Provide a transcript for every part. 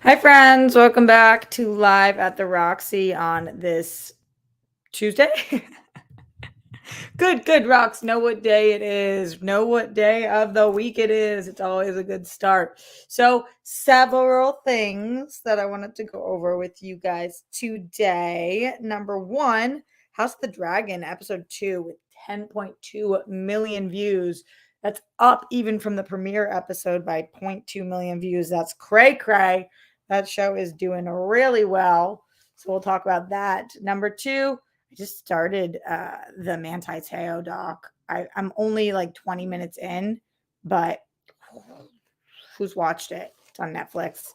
Hi, friends. Welcome back to Live at the Roxy on this Tuesday. Good, Rox. Know what day it is. Know what day of the week it is. It's always a good start. So, several things that I wanted to go over with you guys today. Number one, House of the Dragon, episode 2, with 10.2 million views. That's up even from the premiere episode by 0.2 million views. That's cray. That show is doing really well. So we'll talk about that. Number two, I just started the Manti Te'o doc. I'm only like 20 minutes in, but who's watched it? It's on Netflix.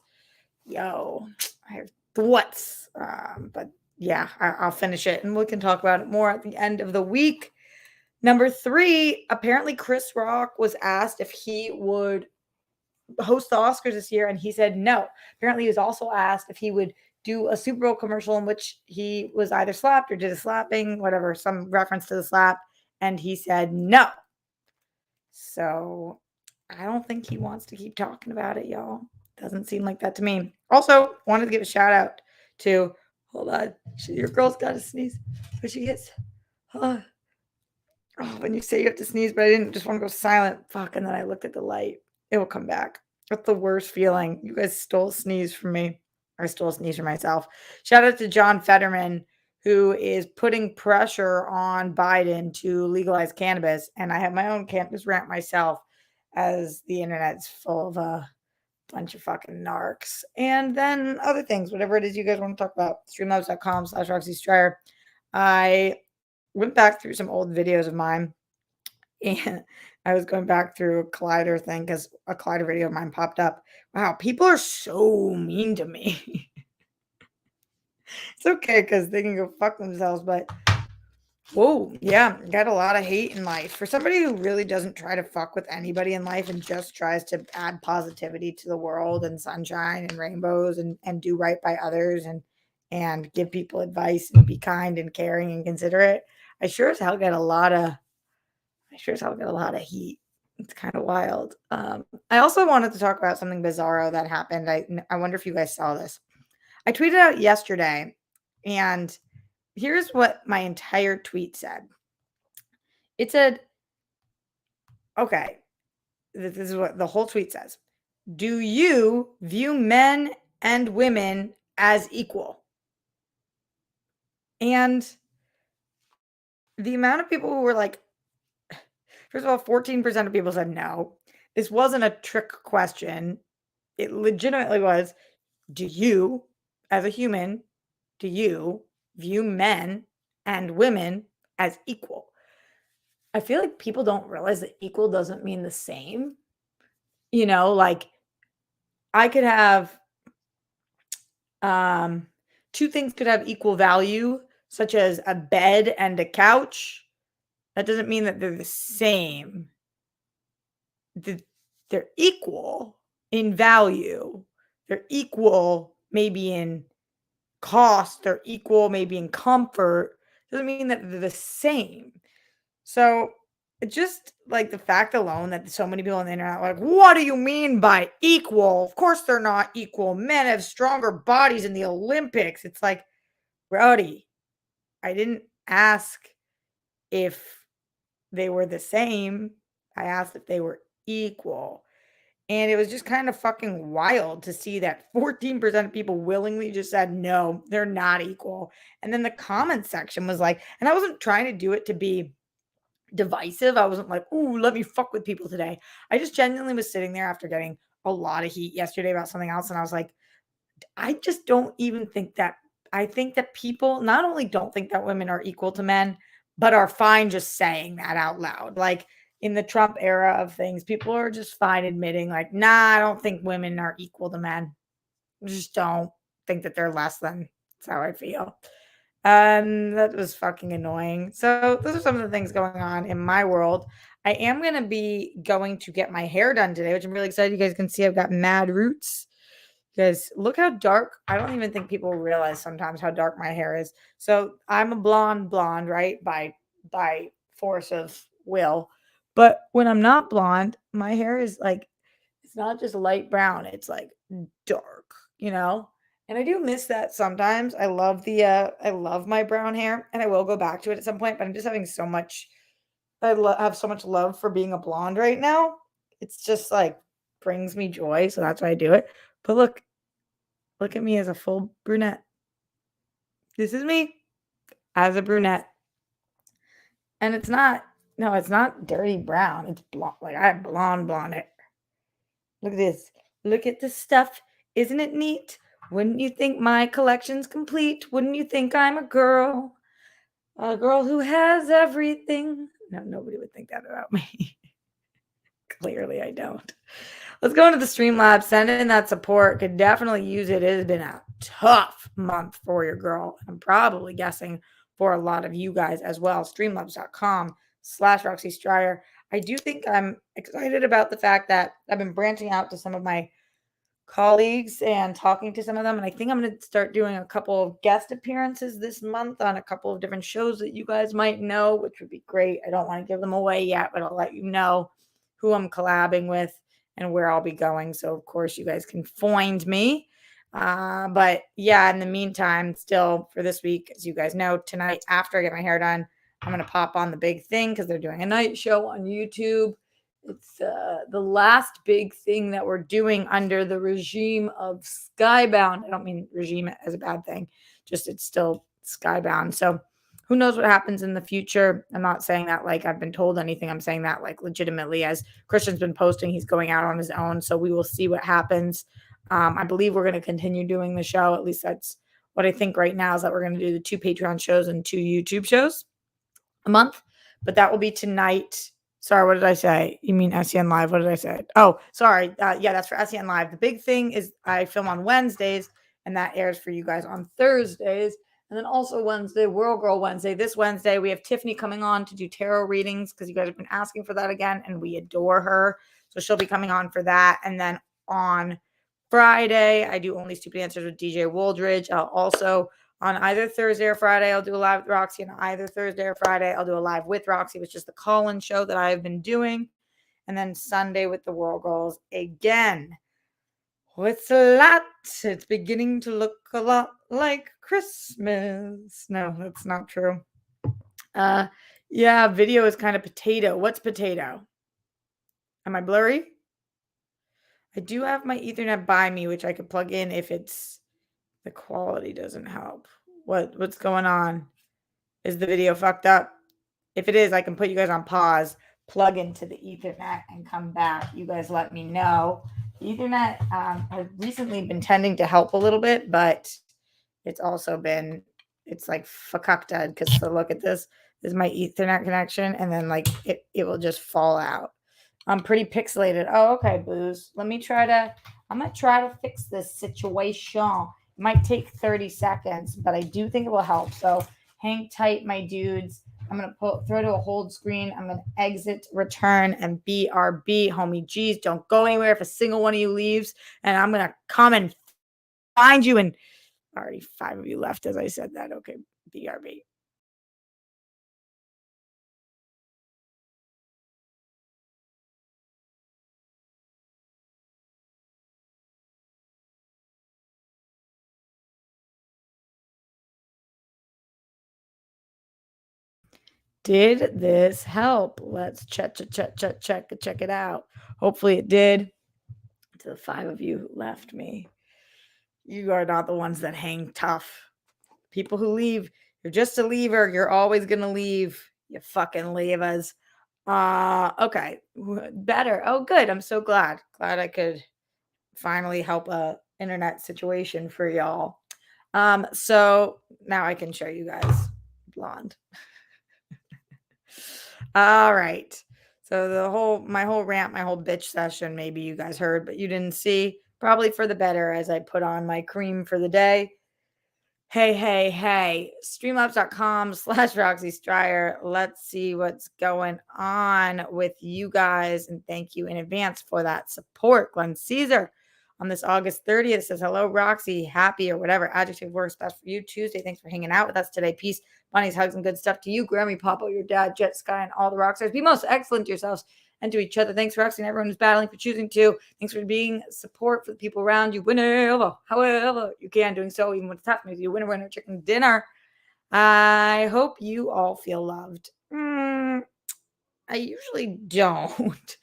Yo, I have thoughts. But yeah, I'll finish it and we can talk about it more at the end of the week. Number three, apparently Chris Rock was asked if he would host the Oscars this year, and he said no. Apparently, he was also asked if he would do a Super Bowl commercial in which he was either slapped or did a slapping, whatever, some reference to the slap, and he said no. So I don't think he wants to keep talking about it, y'all. Doesn't seem like that to me. Also, wanted to give a shout out to, hold on, your girl's got to sneeze, but she gets, when you say you have to sneeze, but I didn't just want to go silent. Fuck, and then I looked at the light. It will come back. That's the worst feeling. You guys stole a sneeze from me. I stole a sneeze from myself. Shout out to John Fetterman, who is putting pressure on Biden to legalize cannabis. And I have my own cannabis rant myself, as the internet's full of a bunch of fucking narcs. And then other things, whatever it is you guys want to talk about. Streamlabs.com/Roxy Stryer. I went back through some old videos of mine, and I was going back through a Collider thing because a Collider video of mine popped up. Wow, people are so mean to me. It's okay because they can go fuck themselves, but whoa, yeah, got a lot of hate in life. For somebody who really doesn't try to fuck with anybody in life and just tries to add positivity to the world and sunshine and rainbows and do right by others and give people advice and be kind and caring and considerate, I sure as hell get a lot of heat. It's kind of wild. I also wanted to talk about something bizarro that happened. I wonder if you guys saw this. I tweeted out yesterday, and here's what my entire tweet said. It said, okay, this is what the whole tweet says. Do you view men and women as equal? And the amount of people who were like, first of all, 14% of people said no. This wasn't a trick question. It legitimately was, do you, as a human, do you view men and women as equal? I feel like people don't realize that equal doesn't mean the same. You know, like I could have two things could have equal value, such as a bed and a couch. That doesn't mean that they're the same. They're equal in value. They're equal maybe in cost. They're equal maybe in comfort. Doesn't mean that they're the same. So it's just like the fact alone that so many people on the internet are like, what do you mean by equal? Of course they're not equal. Men have stronger bodies in the Olympics. It's like, Brody, I didn't ask if they were the same. I asked if they were equal. And it was just kind of fucking wild to see that 14% of people willingly just said, no, they're not equal. And then the comment section was like, and I wasn't trying to do it to be divisive. I wasn't like, ooh, let me fuck with people today. I just genuinely was sitting there after getting a lot of heat yesterday about something else. And I was like, I just don't even think that. I think that people not only don't think that women are equal to men, but are fine just saying that out loud. Like in the Trump era of things, people are just fine admitting like, nah, I don't think women are equal to men. I just don't think that they're less than. That's how I feel. And that was fucking annoying. So those are some of the things going on in my world. I am gonna be going to get my hair done today, which I'm really excited. You guys can see I've got mad roots. Guys, look how dark. I don't even think people realize sometimes how dark my hair is. So I'm a blonde, right? By force of will. But when I'm not blonde, my hair is like it's not just light brown, it's like dark, you know? And I do miss that sometimes. I love my brown hair and I will go back to it at some point, but I'm just having so much have so much love for being a blonde right now. It's just like brings me joy, so that's why I do it. But look at me as a full brunette. This is me as a brunette. And it's not no, it's not dirty brown. It's blonde. Like I have blonde hair. Look at this. Look at this stuff. Isn't it neat? Wouldn't you think my collection's complete? Wouldn't you think I'm a girl? A girl who has everything. No, nobody would think that about me. Clearly, I don't. Let's go into the Streamlabs. Send in that support. Could definitely use it. It has been a tough month for your girl. I'm probably guessing for a lot of you guys as well. Streamlabs.com/Roxy Stryer. I do think I'm excited about the fact that I've been branching out to some of my colleagues and talking to some of them. And I think I'm going to start doing a couple of guest appearances this month on a couple of different shows that you guys might know, which would be great. I don't want to give them away yet, but I'll let you know who I'm collabing with and where I'll be going. So, of course, you guys can find me. But yeah, in the meantime, still for this week, as you guys know, tonight after I get my hair done, I'm going to pop on the big thing because they're doing a night show on YouTube. It's the last big thing that we're doing under the regime of Skybound. I don't mean regime as a bad thing, just it's still Skybound. So who knows what happens in the future? I'm not saying that like I've been told anything. I'm saying that like legitimately, as Christian's been posting, he's going out on his own. So we will see what happens. I believe we're going to continue doing the show. At least that's what I think right now is that we're going to do the 2 Patreon shows and 2 YouTube shows a month. But that will be tonight. Sorry, what did I say? You mean SEN Live? What did I say? Oh, sorry. Yeah, that's for SEN Live. The big thing is I film on Wednesdays, and that airs for you guys on Thursdays. And then also Wednesday, World Girl Wednesday. This Wednesday, we have Tiffany coming on to do tarot readings because you guys have been asking for that again, and we adore her. So she'll be coming on for that. And then on Friday, I do Only Stupid Answers with DJ Wooldridge. I'll also on either Thursday or Friday, I'll do a live with Roxy. And either Thursday or Friday, I'll do a live with Roxy, which is the call-in show that I've been doing. And then Sunday with the World Girls again. It's a lot. It's beginning to look a lot like Christmas. No, that's not true. Yeah, video is kind of potato. What's potato? Am I blurry? I do have my Ethernet by me, which I could plug in if it's the quality doesn't help. What's going on? Is the video fucked up? If it is, I can put you guys on pause, plug into the Ethernet, and come back. You guys let me know. The Ethernet has recently been tending to help a little bit, but it's also been, it's like fakakta because so look at this. This is my Ethernet connection, and then like it will just fall out. I'm pretty pixelated. Oh, okay, Booze. I'm going to try to fix this situation. It might take 30 seconds, but I do think it will help. So hang tight, my dudes. I'm going to throw to a hold screen. I'm going to exit, return, and BRB. Homie G's, don't go anywhere if a single one of you leaves. And I'm going to come and find you. And already 5 of you left as I said that. Okay, BRB. Did this help? Let's check it out. Hopefully it did. To the 5 of you who left me, you are not the ones that hang tough. People who leave, you're just a leaver. You're always gonna leave. You fucking leavers. Okay, better. Oh, good. I'm so glad. Glad I could finally help a internet situation for y'all. So now I can show you guys blonde. All right. So my whole rant, my whole bitch session, maybe you guys heard, but you didn't see. Probably for the better as I put on my cream for the day. Hey, hey, hey, streamlabs.com/Roxy Stryer. Let's see what's going on with you guys. And thank you in advance for that support. Glenn Caesar on this August 30th says, hello, Roxy, happy or whatever adjective works best for you. Tuesday, thanks for hanging out with us today. Peace, bunnies, hugs, and good stuff to you, Grammy, Papa, your dad, Jet Sky, and all the rock stars. Be most excellent to yourselves and to each other. Thanks, Roxy, and everyone who's battling for choosing to. Thanks for being support for the people around you. Whenever, however you can, doing so, even when it's tough, maybe you winner, chicken dinner. I hope you all feel loved. I usually don't,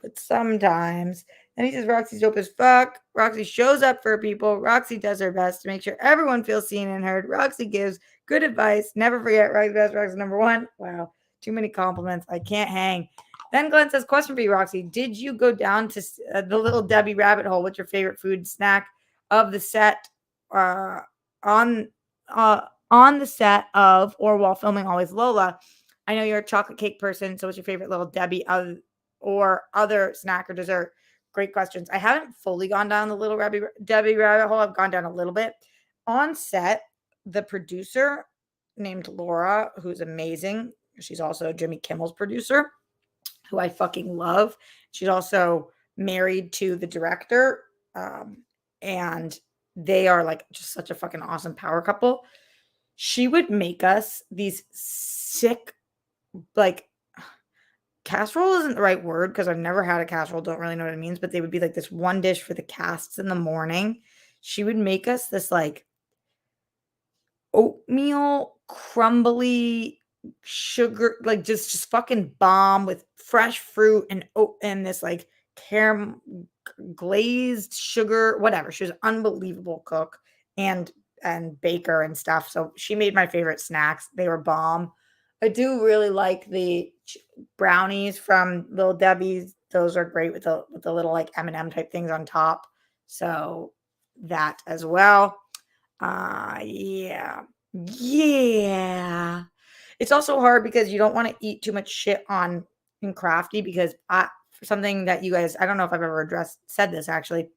but sometimes. And he says, Roxy's dope as fuck. Roxy shows up for people. Roxy does her best to make sure everyone feels seen and heard. Roxy gives good advice. Never forget Roxy best. Roxy number one. Wow. Too many compliments. I can't hang. Then Glenn says, question for you, Roxy. Did you go down to the Little Debbie rabbit hole? What's your favorite food snack of the set on the set of or while filming Always Lola? I know you're a chocolate cake person. So what's your favorite Little Debbie or other snack or dessert? Great questions. I haven't fully gone down the Little Debbie rabbit hole. I've gone down a little bit. On set, the producer named Laura, who's amazing. She's also Jimmy Kimmel's producer, who I fucking love. She's also married to the director. And they are like just such a fucking awesome power couple. She would make us these sick, like, casserole isn't the right word because I've never had a casserole, don't really know what it means, but they would be like this one dish for the casts in the morning. She would make us this like oatmeal crumbly sugar, like just fucking bomb with fresh fruit and this like caramel glazed sugar, whatever. She was an unbelievable cook and baker and stuff. So she made my favorite snacks. They were bomb. I do really like the brownies from Little Debbie's. Those are great with the little like M&M type things on top. So that as well. Yeah. Yeah. It's also hard because you don't want to eat too much shit on in Crafty because something that you guys, I don't know if I've ever said this actually.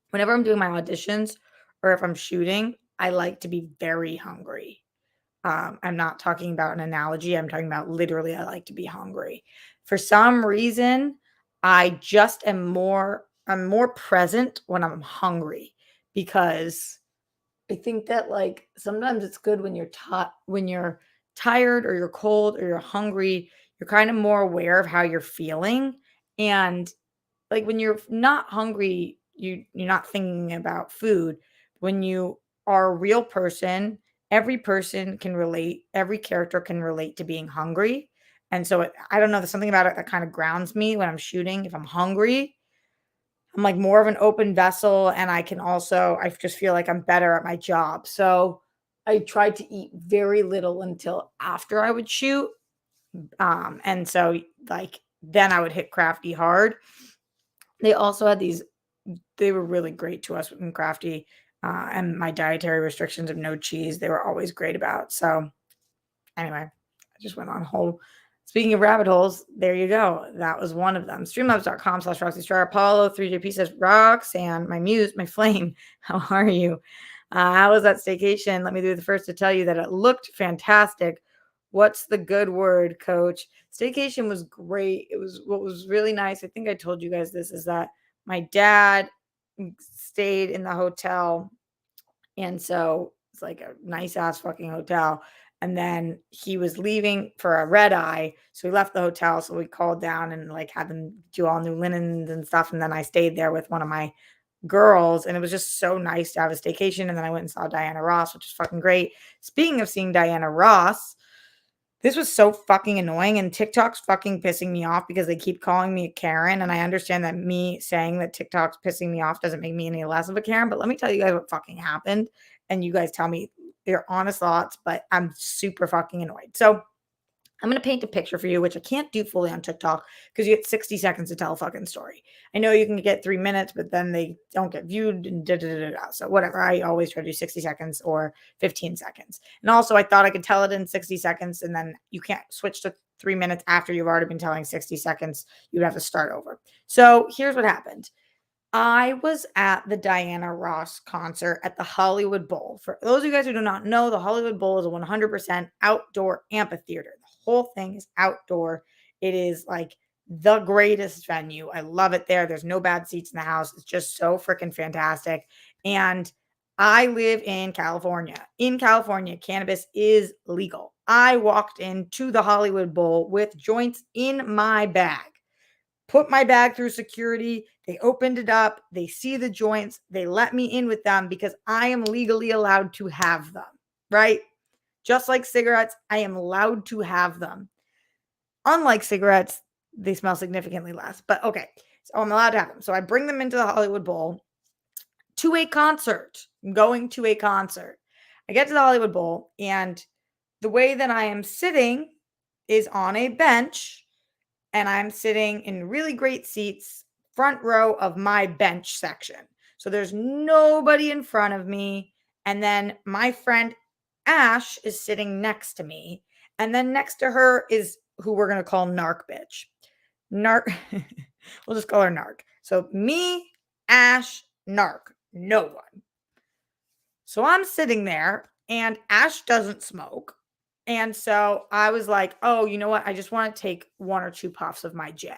Whenever I'm doing my auditions or if I'm shooting, I like to be very hungry. I'm not talking about an analogy. I'm talking about literally, I like to be hungry. For some reason, I'm more present when I'm hungry because I think that like sometimes it's good when you're tired or you're cold or you're hungry, you're kind of more aware of how you're feeling. And like when you're not hungry, you're not thinking about food. When you are a real person, every person can relate, every character can relate to being hungry. And so I don't know, there's something about it that kind of grounds me when I'm shooting. If I'm hungry, I'm like more of an open vessel and I just feel like I'm better at my job. So I tried to eat very little until after I would shoot. And so like then I would hit Crafty hard. They also had they were really great to us in Crafty. And my dietary restrictions of no cheese, they were always great about. So anyway, I just went on a whole. Speaking of rabbit holes, there you go. That was one of them. Streamlabs.com/Roxy Stryer. Apollo 3JP says, Roxanne, my muse, my flame. How are you? How was that staycation? Let me be the first to tell you that it looked fantastic. What's the good word, coach? Staycation was great. What was really nice. I think I told you guys this is that my dad stayed in the hotel. And so it's like a nice ass fucking hotel. And then he was leaving for a red eye. So we left the hotel. So we called down and like had them do all new linens and stuff. And then I stayed there with one of my girls. And it was just so nice to have a staycation. And then I went and saw Diana Ross, which is fucking great. Speaking of seeing Diana Ross, this was so fucking annoying, and TikTok's fucking pissing me off because they keep calling me a Karen, and I understand that me saying that TikTok's pissing me off doesn't make me any less of a Karen, but let me tell you guys what fucking happened, and you guys tell me your honest thoughts, but I'm super fucking annoyed. So I'm going to paint a picture for you, which I can't do fully on TikTok because you get 60 seconds to tell a fucking story. I know you can get 3 minutes, but then they don't get viewed and So whatever. I always try to do 60 seconds or 15 seconds. And also I thought I could tell it in 60 seconds and then you can't switch to 3 minutes after you've already been telling 60 seconds. You'd have to start over. So here's what happened. I was at the Diana Ross concert at the Hollywood Bowl. For those of you guys who do not know, the Hollywood Bowl is a 100% outdoor amphitheater. The whole thing is outdoor. It is like the greatest venue. I love it there. There's no bad seats in the house. It's just so freaking fantastic. And I live in California. In California, cannabis is legal. I walked into the Hollywood Bowl with joints in my bag, put my bag through security. They opened it up. They see the joints. They let me in with them because I am legally allowed to have them, right? Just like cigarettes, I am allowed to have them. Unlike cigarettes, they smell significantly less. But okay, so I'm allowed to have them. So I bring them into the Hollywood Bowl to a concert. I'm going to a concert. I get to the Hollywood Bowl, and the way that I am sitting is on a bench, and I'm sitting in really great seats, front row of my bench section. So there's nobody in front of me. And then my friend Ash is sitting next to me. And then next to her is who we're going to call Narc Bitch. Narc, we'll just call her Narc. So me, Ash, Narc, no one. So I'm sitting there, and Ash doesn't smoke. And so I was like, oh, you know what? I just want to take 1 or 2 puffs of my J.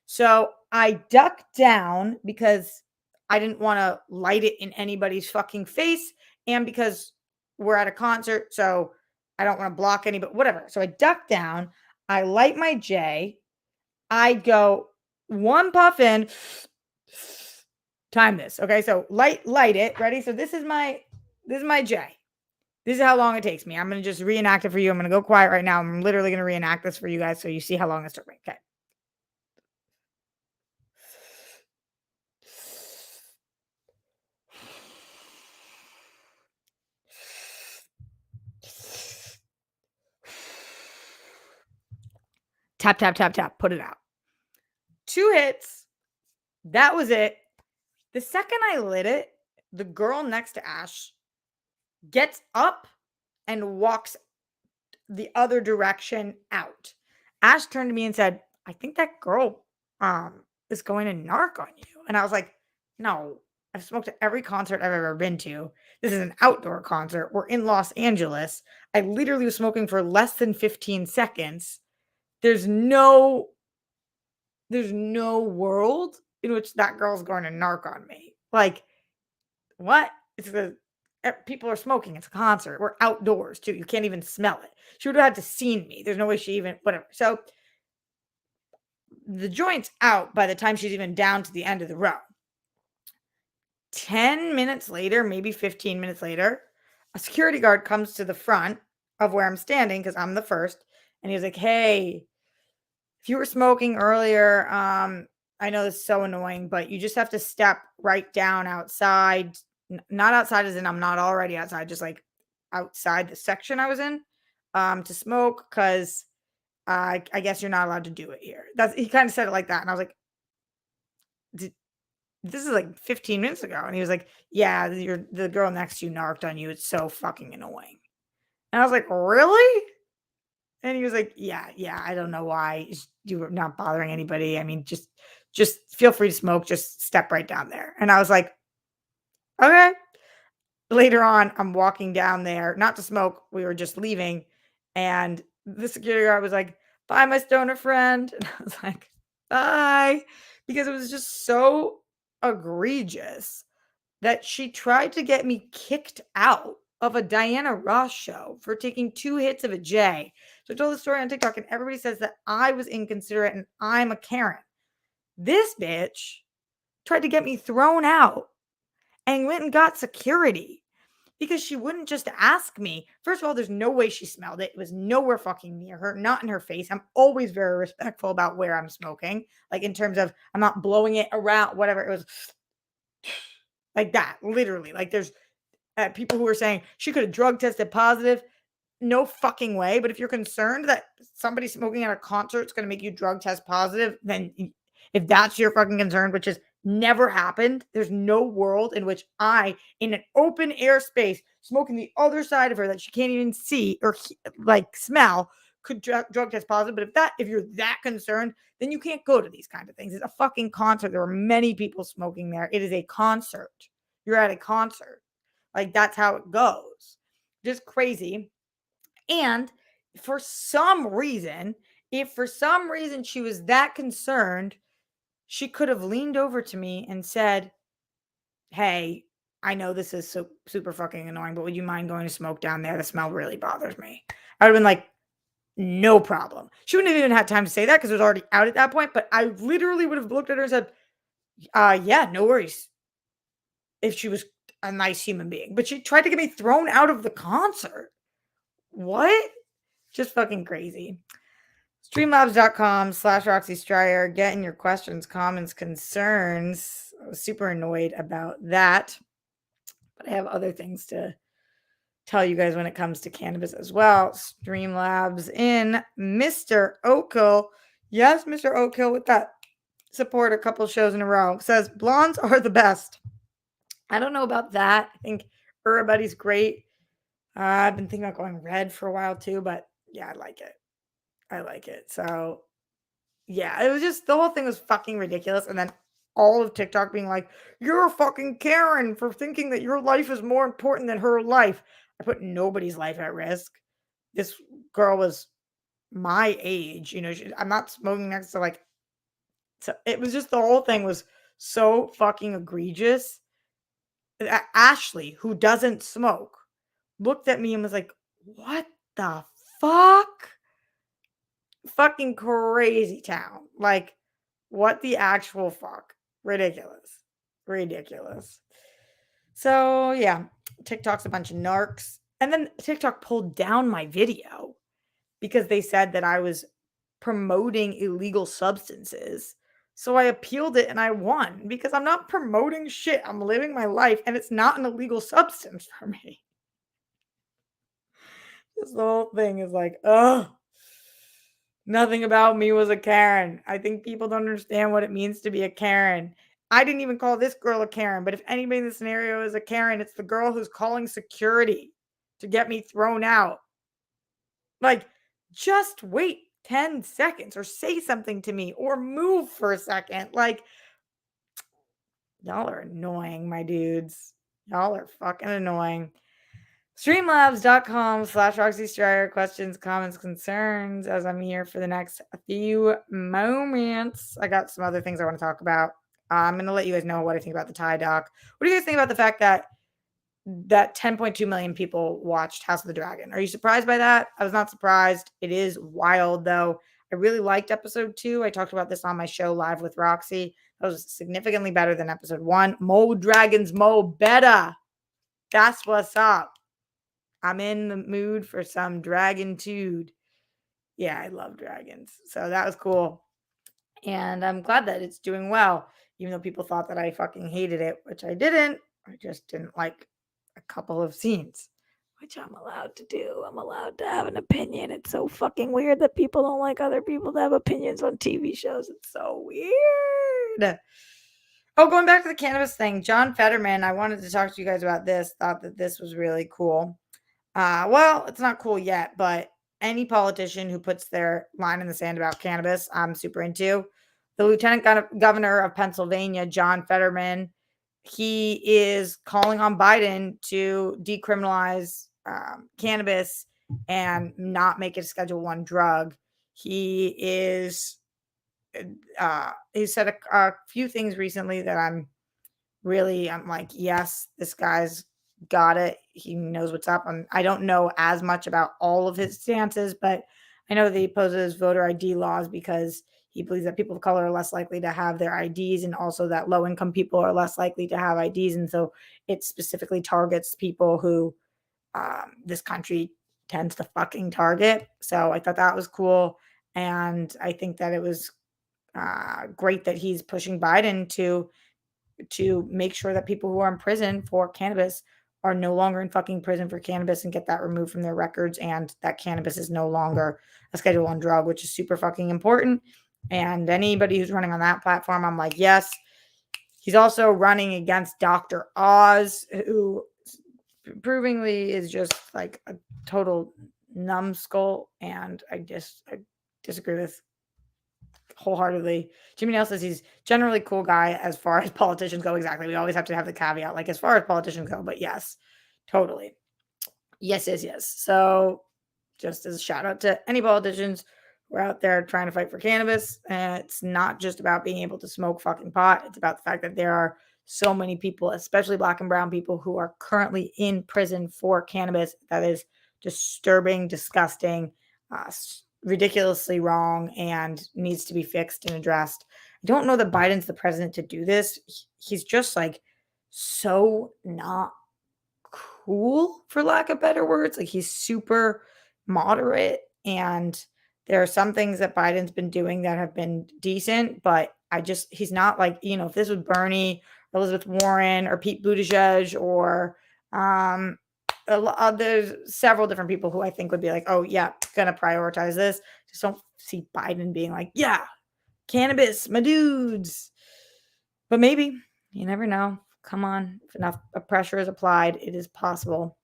So I ducked down because I didn't want to light it in anybody's fucking face. And because we're at a concert, so I don't want to block anybody, whatever. So I duck down. I light my J. I go 1 puff in. Time this. Okay. So light it. Ready? So this is my J. This is how long it takes me. I'm going to just reenact it for you. I'm going to go quiet right now. I'm literally going to reenact this for you guys so you see how long it took me. Okay. Tap, tap, tap, tap. Put it out. 2 hits. That was it. The second I lit it, the girl next to Ash gets up and walks the other direction out. Ash turned to me and said, I think that girl is going to narc on you. And I was like, no, I've smoked at every concert I've ever been to. This is an outdoor concert. We're in Los Angeles. I literally was smoking for less than 15 seconds. There's no world in which that girl's going to narc on me. Like, what? People are smoking. It's a concert. We're outdoors too. You can't even smell it. She would have had to seen me. There's no way she even, whatever. So the joint's out by the time she's even down to the end of the row. 10 minutes later, maybe 15 minutes later, a security guard comes to the front of where I'm standing because I'm the first. And he was like, hey, if you were smoking earlier, I know this is so annoying, but you just have to step right down outside. Not outside as in I'm not already outside, just like outside the section I was in to smoke because I guess you're not allowed to do it here. He kind of said it like that. And I was like, this is like 15 minutes ago. And he was like, yeah, the girl next to you narked on you. It's so fucking annoying. And I was like, really? And he was like, yeah, I don't know why you were not bothering anybody. I mean, just feel free to smoke. Just step right down there. And I was like, okay. Later on, I'm walking down there, not to smoke. We were just leaving. And the security guard was like, bye, my stoner friend. And I was like, bye. Because it was just so egregious that she tried to get me kicked out of a Diana Ross show for taking 2 hits of a J. So I told the story on TikTok, and everybody says that I was inconsiderate and I'm a Karen. This bitch tried to get me thrown out and went and got security because she wouldn't just ask me. First of all, there's no way she smelled it. It was nowhere fucking near her, not in her face. I'm always very respectful about where I'm smoking, like in terms of I'm not blowing it around, whatever. It was like that, literally. Like there's people who are saying she could have drug tested positive. No fucking way. But if you're concerned that somebody smoking at a concert is going to make you drug test positive, then if that's your fucking concern, which has never happened, there's no world in which I, in an open air space, smoking the other side of her that she can't even see or like smell, could drug test positive. But if you're that concerned, then you can't go to these kind of things. It's a fucking concert. There are many people smoking there. It is a concert. You're at a concert. Like, that's how it goes. Just crazy. And if for some reason she was that concerned, she could have leaned over to me and said, "Hey, I know this is so super fucking annoying, but would you mind going to smoke down there? The smell really bothers me." I would have been like, "No problem." She wouldn't have even had time to say that because it was already out at that point, but I literally would have looked at her and said, yeah, no worries," if she was a nice human being. But she tried to get me thrown out of the concert. What? Just fucking crazy. Streamlabs.com/Roxy Stryer. Get in your questions, comments, concerns. I was super annoyed about that. But I have other things to tell you guys when it comes to cannabis as well. Streamlabs in Mr. Oakhill. Yes, Mr. Oakhill with that support a couple shows in a row. Says blondes are the best. I don't know about that. I think everybody's great. I've been thinking about going red for a while too, but yeah, I like it. I like it. So yeah, it was just the whole thing was fucking ridiculous. And then all of TikTok being like, "You're a fucking Karen for thinking that your life is more important than her life." I put nobody's life at risk. This girl was my age, I'm not smoking next to like, so it was just the whole thing was so fucking egregious. Ashley, who doesn't smoke, looked at me and was like, "What the fuck?" Fucking crazy town. Like, what the actual fuck? Ridiculous. Ridiculous. So, yeah, TikTok's a bunch of narcs. And then TikTok pulled down my video because they said that I was promoting illegal substances. So I appealed it and I won because I'm not promoting shit. I'm living my life and it's not an illegal substance for me. This whole thing is like, ugh. Nothing about me was a Karen. I think people don't understand what it means to be a Karen. I didn't even call this girl a Karen, but if anybody in the scenario is a Karen, it's the girl who's calling security to get me thrown out. Like, just wait 10 seconds or say something to me or move for a second. Like, y'all are annoying, my dudes. Y'all are fucking annoying. Streamlabs.com/Roxy Stryer. Questions, comments, concerns as I'm here for the next few moments. I got some other things I want to talk about. I'm going to let you guys know what I think about the Thai doc. What do you guys think about the fact that 10.2 million people watched House of the Dragon? Are you surprised by that? I was not surprised. It is wild, though. I really liked episode 2. I talked about this on my show Live with Roxy. That was significantly better than episode 1. Mo dragons, mo better. That's what's up. I'm in the mood for some dragon-tude. Yeah, I love dragons. So that was cool. And I'm glad that it's doing well, even though people thought that I fucking hated it, which I didn't. I just didn't like a couple of scenes, which I'm allowed to do. I'm allowed to have an opinion. It's so fucking weird that people don't like other people to have opinions on TV shows. It's so weird. Oh, going back to the cannabis thing, John Fetterman, I wanted to talk to you guys about this. Thought that this was really cool. Well, it's not cool yet, but any politician who puts their line in the sand about cannabis, I'm super into. The Lieutenant Governor of Pennsylvania, John Fetterman, he is calling on Biden to decriminalize cannabis and not make it a Schedule I drug. He said a few things recently that I'm like, yes, this guy's got it. He knows what's up. I don't know as much about all of his stances, but I know that he opposes voter ID laws because he believes that people of color are less likely to have their IDs and also that low-income people are less likely to have IDs. And so it specifically targets people who this country tends to fucking target. So I thought that was cool. And I think that it was great that he's pushing Biden to make sure that people who are in prison for cannabis are no longer in fucking prison for cannabis and get that removed from their records, and that cannabis is no longer a Schedule I drug, which is super fucking important. And anybody who's running on that platform, I'm like, yes. He's also running against Dr. Oz, who provingly is just like a total numbskull, and I disagree with wholeheartedly. Jimmy Nail says he's generally cool guy as far as politicians go. Exactly. We always have to have the caveat, like as far as politicians go, but yes, totally. Yes, yes, yes. So just as a shout out to any politicians who are out there trying to fight for cannabis, it's not just about being able to smoke fucking pot. It's about the fact that there are so many people, especially black and brown people, who are currently in prison for cannabis. That is disturbing, disgusting, ridiculously wrong, and needs to be fixed and addressed. I don't know that Biden's the president to do this. He's just like so not cool, for lack of better words. Like, he's super moderate, and there are some things that Biden's been doing that have been decent, but he's not like, if this was Bernie, Elizabeth Warren, or Pete Buttigieg, or there's several different people who I think would be like, oh yeah, gonna prioritize this. Just don't see Biden being like, yeah, cannabis, my dudes. But maybe, you never know. Come on, if enough pressure is applied, it is possible.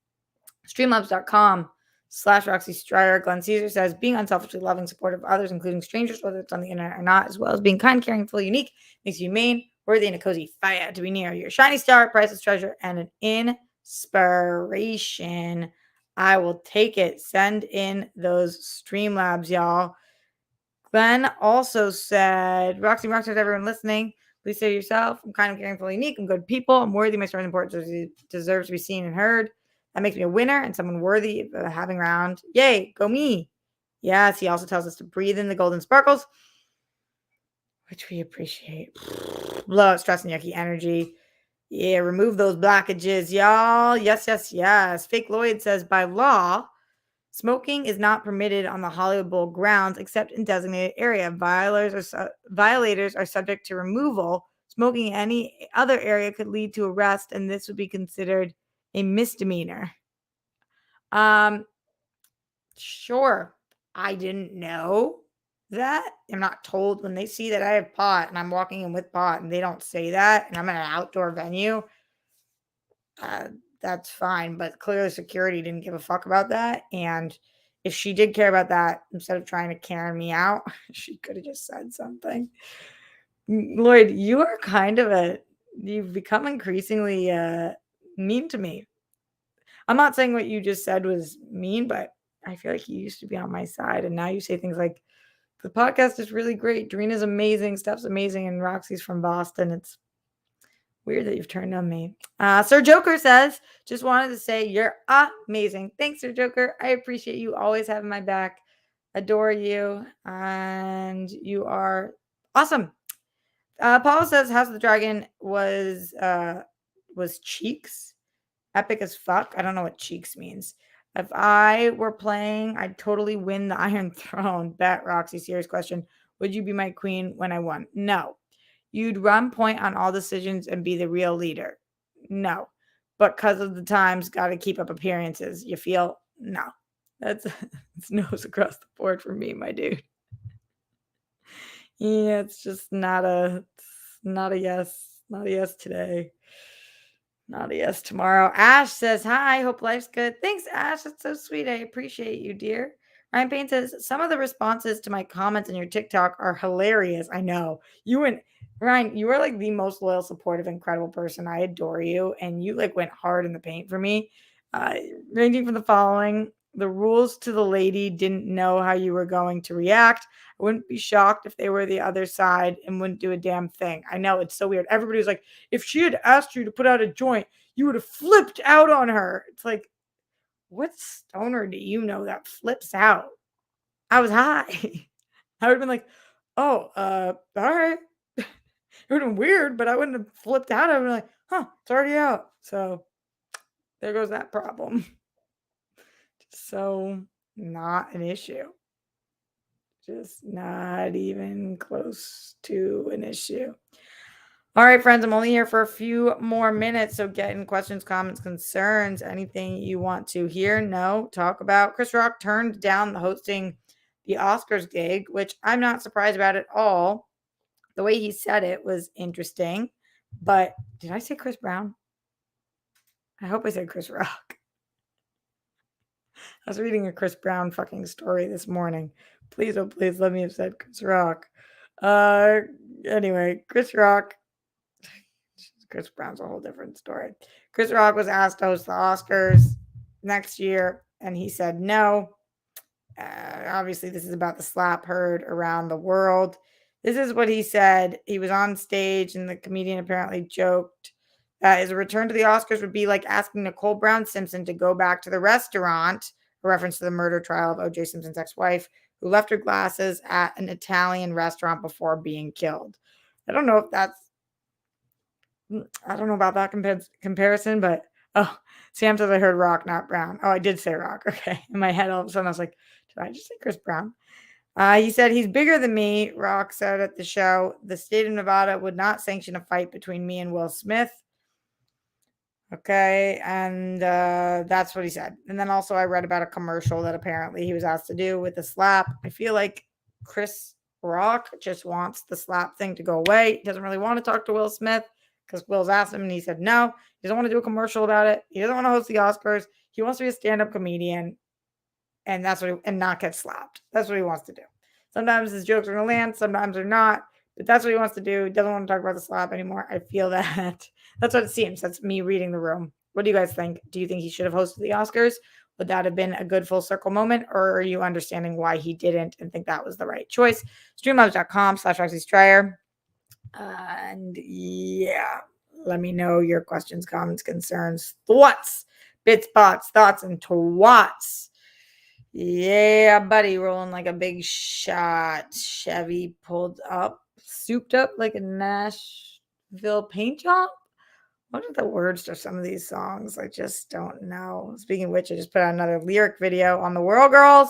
Streamlabs.com/Roxy Stryer. Glenn Caesar says, being unselfishly loving, supportive of others, including strangers, whether it's on the internet or not, as well as being kind, caring, fully unique, makes you humane, worthy, and a cozy fire to be near. Your shiny star, priceless treasure, and an inspiration. I will take it. Send in those Streamlabs, y'all. Glenn also said, Roxy Rockstars, everyone listening, please say yourself, I'm kind of caring, fully unique, I'm good people, I'm worthy, my story is important, deserves to be seen and heard. That makes me a winner and someone worthy of having around. Yay, go me. Yes, he also tells us to breathe in the golden sparkles, which we appreciate. Blow out stress and yucky energy. Yeah, remove those blockages, y'all. Yes, yes, yes. Fake Lloyd says, by law, smoking is not permitted on the Hollywood Bowl grounds except in designated area. Violators are subject to removal. Smoking in any other area could lead to arrest, and this would be considered a misdemeanor. Sure. I didn't know that. I'm not told when they see that I have pot and I'm walking in with pot and they don't say that and I'm in an outdoor venue. That's fine, but clearly security didn't give a fuck about that. And if she did care about that, instead of trying to Karen me out, she could have just said something. Lloyd, you've become increasingly mean to me. I'm not saying what you just said was mean, but I feel like you used to be on my side, and now you say things like, the podcast is really great, Drena's amazing, Steph's amazing, and Roxy's from Boston. It's weird that you've turned on me. Sir Joker says, just wanted to say you're amazing. Thanks, Sir Joker. I appreciate you always having my back. Adore you. And you are awesome. Paul says House of the Dragon was cheeks. Epic as fuck. I don't know what cheeks means. If I were playing, I'd totally win the Iron Throne. Bet, Roxy. Serious question. Would you be my queen when I won? No. You'd run point on all decisions and be the real leader. No. But because of the times, got to keep up appearances. You feel? No. That's it's nose across the board for me, my dude. Yeah, it's just not a yes. Not a yes today. Not a yes tomorrow. Ash says, hi, hope life's good. Thanks, Ash. That's so sweet. I appreciate you, dear. Ryan Payne says, some of the responses to my comments in your TikTok are hilarious. I know. You and Ryan, you are like the most loyal, supportive, incredible person. I adore you. And you like went hard in the paint for me. Ranging from the following. The rules to the lady didn't know how you were going to react. I wouldn't be shocked if they were the other side and wouldn't do a damn thing. I know, it's so weird. Everybody was like, if she had asked you to put out a joint, you would have flipped out on her. It's like, what stoner do you know that flips out? I was high. I would have been like, oh, all right. It would have been weird, but I wouldn't have flipped out. I would have been like, huh, it's already out. So there goes that problem. So not an issue. Just not even close to an issue. All right, friends, I'm only here for a few more minutes. So get in questions, comments, concerns, anything you want to hear, know, talk about. Chris Rock turned down the hosting the Oscars gig, which I'm not surprised about at all. The way he said it was interesting. But did I say Chris Brown? I hope I said Chris Rock. I was reading a Chris Brown fucking story this morning. Please, oh please, let me have said Chris Rock. Anyway, Chris Rock. Chris Brown's a whole different story. Chris Rock was asked to host the Oscars next year, and he said no. Obviously, this is about the slap heard around the world. This is what he said. He was on stage, and the comedian apparently joked that his return to the Oscars would be like asking Nicole Brown Simpson to go back to the restaurant, a reference to the murder trial of O.J. Simpson's ex-wife, who left her glasses at an Italian restaurant before being killed. I don't know about that comparison, but Sam says I heard Rock, not Brown. Oh, I did say Rock. Okay. In my head, all of a sudden, I was like, did I just say Chris Brown? He said he's bigger than me. Rock said at the show, the state of Nevada would not sanction a fight between me and Will Smith. Okay. And that's what he said. And then also I read about a commercial that apparently he was asked to do with the slap. I feel like Chris Rock just wants the slap thing to go away. He doesn't really want to talk to Will Smith because Will's asked him and he said no. He doesn't want to do a commercial about it. He doesn't want to host the Oscars. He wants to be a stand-up comedian. And that's what and not get slapped. That's what he wants to do. Sometimes his jokes are going to land, sometimes they're not. But that's what he wants to do. He doesn't want to talk about the slap anymore. I feel that. That's what it seems. That's me reading the room. What do you guys think? Do you think he should have hosted the Oscars? Would that have been a good full circle moment? Or are you understanding why he didn't and think that was the right choice? Streamlabs.com/Roxy Stryer. And yeah, let me know your questions, comments, concerns, thoughts, bits, bots, thoughts, and twats. Yeah, buddy, rolling like a big shot. Chevy pulled up, souped up like a Nashville paint job. What are the words to some of these songs? I just don't know. Speaking of which, I just put out another lyric video on the World Girls.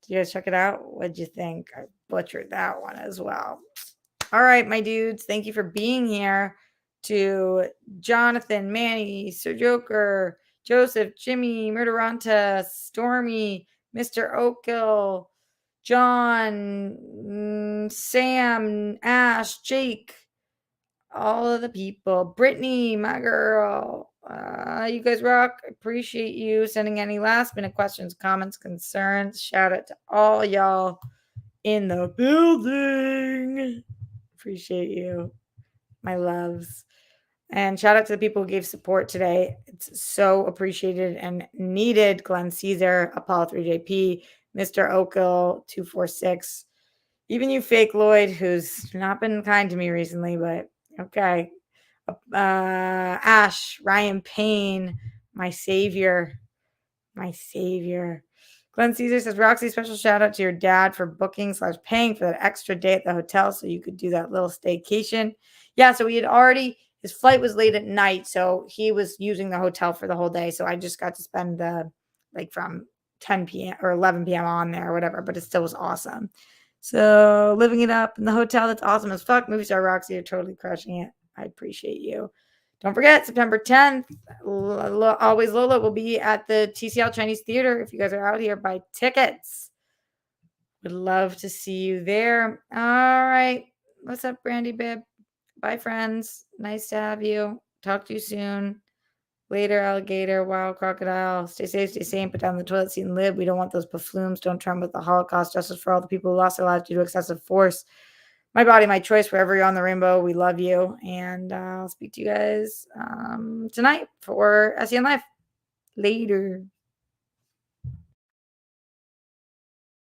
Did you guys check it out? What'd you think? I butchered that one as well. All right, my dudes, thank you for being here. To Jonathan, Manny, Sir Joker, Joseph, Jimmy, Murderanta, Stormy, Mr. Oakhill, John, Sam, Ash, Jake, all of the people, Brittany, my girl, you guys rock. Appreciate you sending any last minute questions, comments, concerns. Shout out to all y'all in the building. Appreciate you, my loves. And shout out to the people who gave support today. It's so appreciated and needed. Glenn Caesar, Apollo 3JP, Mr. Oakhill 246. Even you, Fake Lloyd, who's not been kind to me recently, but okay. Ash, Ryan Payne, my savior. My savior. Glenn Caesar says, Roxy, special shout out to your dad for booking/paying for that extra day at the hotel so you could do that little staycation. Yeah, so he had already, his flight was late at night, so he was using the hotel for the whole day. So I just got to spend the, like from 10 p.m. or 11 p.m. on there or whatever, but it still was awesome. So living it up in the hotel, that's awesome as fuck. Movie Star Roxy, you're totally crushing it. I appreciate you. Don't forget, September 10th, Always Lola will be at the TCL Chinese Theater. If you guys are out here, buy tickets. Would love to see you there. All right. What's up, Brandy Bib? Bye, friends. Nice to have you. Talk to you soon. Later, alligator, wild crocodile. Stay safe, stay sane. Put down the toilet seat and live. We don't want those buffoons. Don't tremble with the Holocaust. Justice for all the people who lost their lives due to excessive force. My body, my choice, wherever you're on the rainbow. We love you. And I'll speak to you guys tonight for SEN Live. Later.